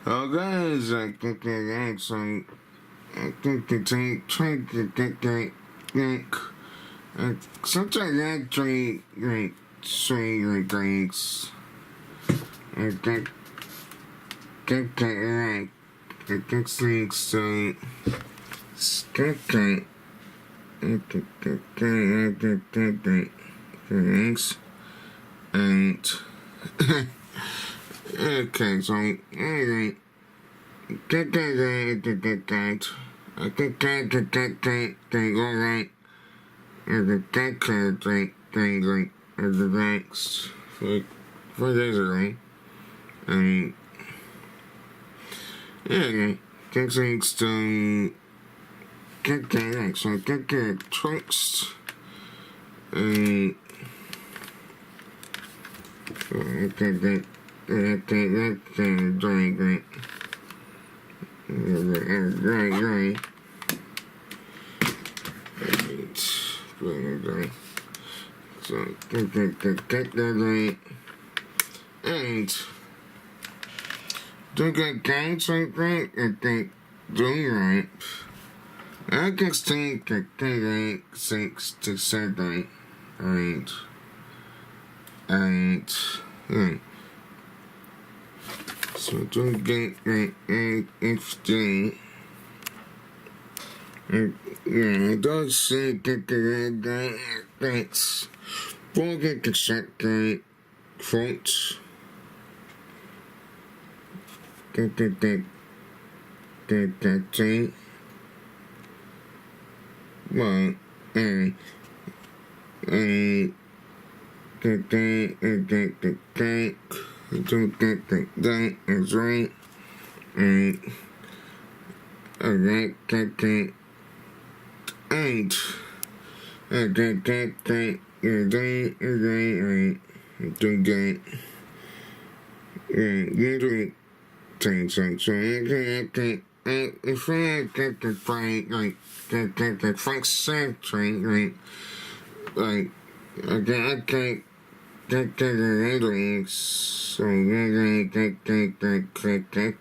Oh guys, I think that's I think it's a trick sometimes I drink like sweet drinks. I think like I think so skunk drinks and okay, so anyway. I think alright. And the deck thing like the next for days ago. And yeah, thanks to get that so I get the tricks and that doing right. So get that right and don't get games like that. I think doing right. I guess think that 6 to 7 and so don't get F3. Yeah, it does say get the red guy. Thanks. Forget the set guy. Fonts. Get that thing. Well, don't get that is right. And alright, that and that you're right. Don't get usually things like so. If I get the fight like the fight century like I can't get the ratings, so that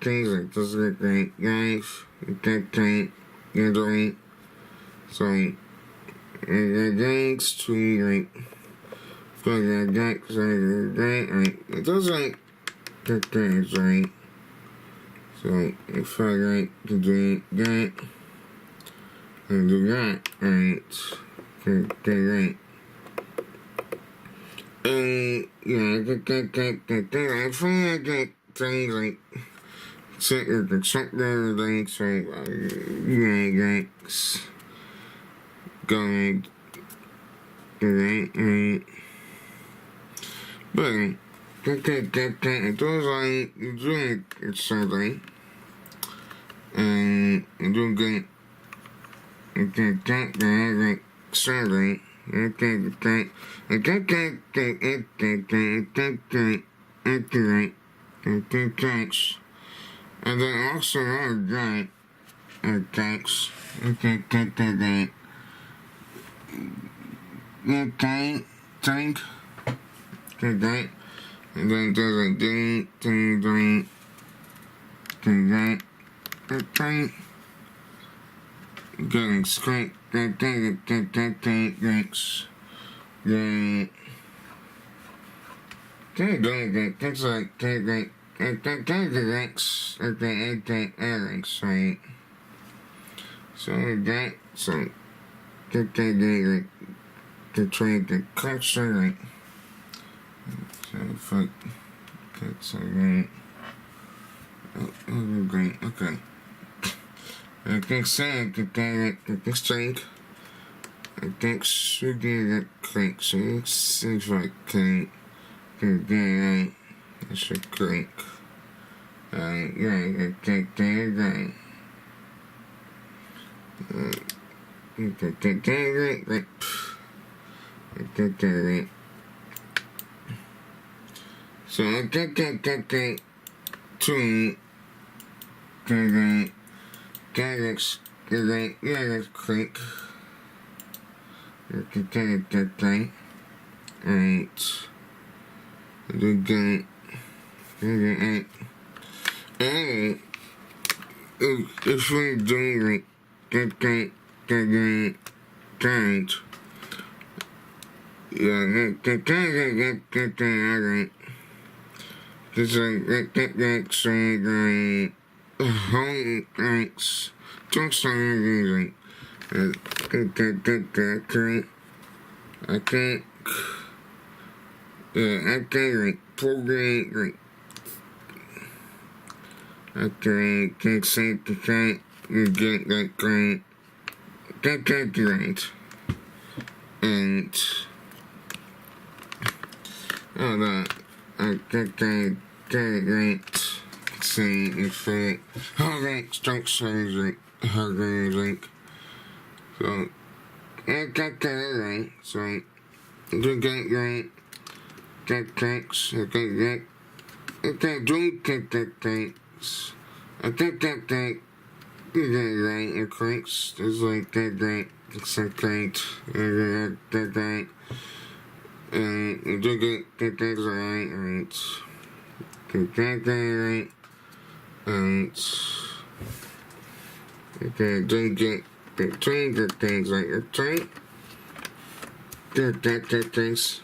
things like this like guys that usually so thanks to like for the decks like it does like that things right. So if I like to do that and do that right right. And yeah, I feel like that things like check the links so that's going to that but it does like you do it Sunday and you do get like Sunday. And then also that attacks tank that and then there's a thing that getting scraped that's that's like X Alex, right? So that so the trade the culture right. So fuck that's alright. Oh great, okay. I think so that this drink I think should get that click, so let's see if I can get that. I should click. Yeah, I take that. So I get that to let's click. That thing. And And if we do like can't, yeah, just like so home thanks to something I can't like program like I can't say to can't get that great great and I can't great see if how that structures like how like so I got that right so do get right get text I get do get text I think that right it clicks it's like that it's like that and you do get that right and get that right and don't get between the things like a train that things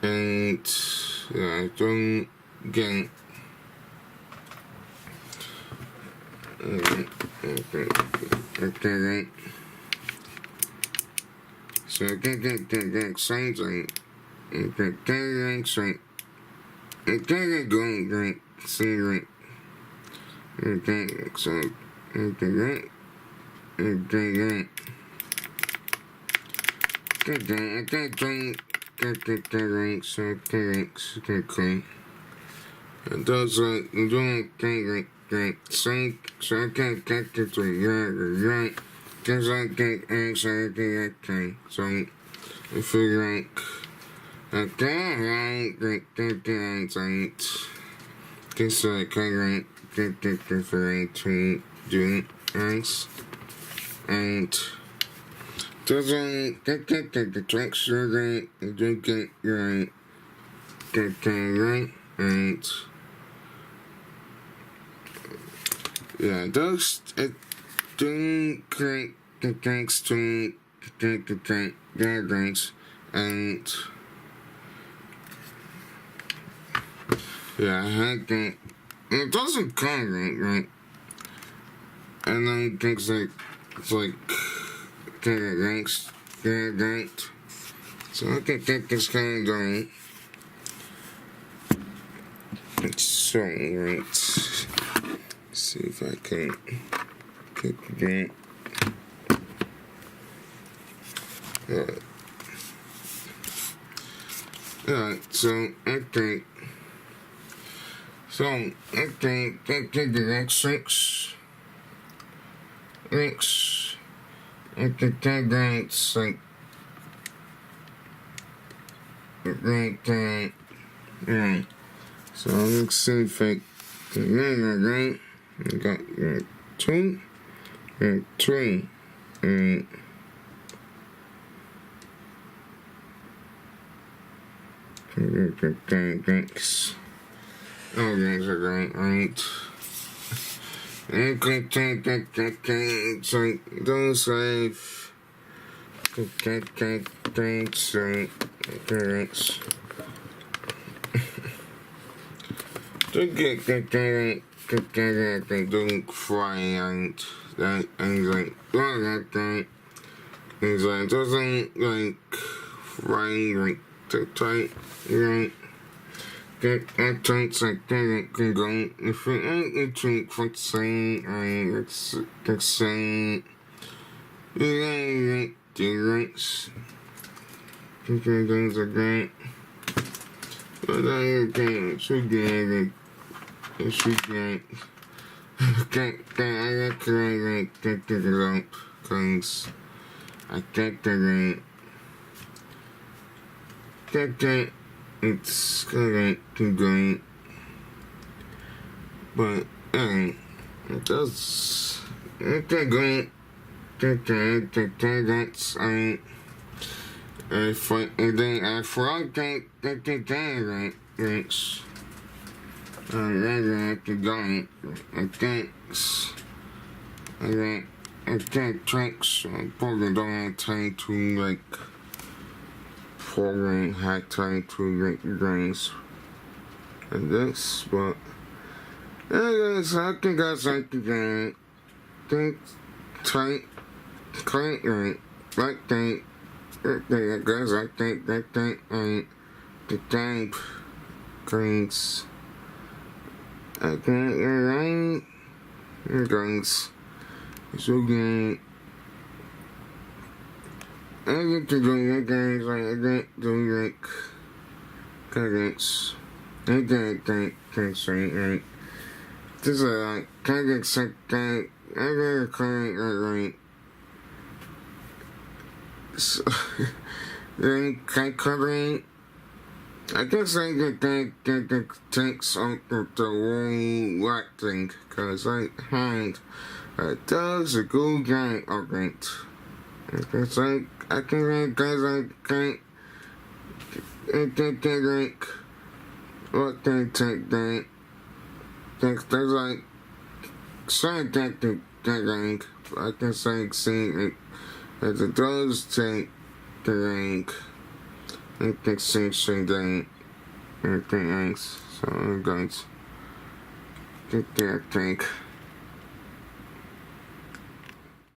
and yeah, I don't get okay, right. So I get excited and get excited. I get going right, see right. I get excited. I get right. I get right. Get that. I get drink. Get right. So get clean. It does like you don't get right. So I can't get it to right. Cause I get anxiety that thing. So I feel like I can't get anxiety. Cause I can't get the to do things. And doesn't get the texture right. You don't get right. Get right. And yeah, it does. It don't create the thanks to the gatherings and yeah, I had that. It doesn't come right. And then things like it's like gatherings, so I can get this kind of right. It's so right. See if I can get that. Alright, so I think the X6 I think that's like yeah. So let's see if I can right. I got 2 and 3 and thanks. Oh, guys are great, right? And it's like those life. Thanks, thanks. Don't cry and that and like that things like doesn't like crying like tight, right? Get at times like that can go if it ain't a drink for saying it's saying you ain't the rights. Things like that. But I think it should get it. It should get I actually get it up because I get the that it's good to go, but it does it's good that's if I then I forgot that thanks And then after that, I think tricks, probably don't tend to like following high time to like grains and this, but I guess I think that's like again. Think tight, clean, right, think, I guess I think that thing ain't the tank cleans. I think it ain't guns. So again, I get to do your games like I get to like cadence. I get think straight, right? This is like cadence second. I get a clean, right? So, then covering. I guess I get takes on the whole lot thing, cause I had does a good game of it. It's like I can guys I can't like what they take that. There's like some like I can say see it as it does take the rank. I can see that everything else. So guys, take that tank.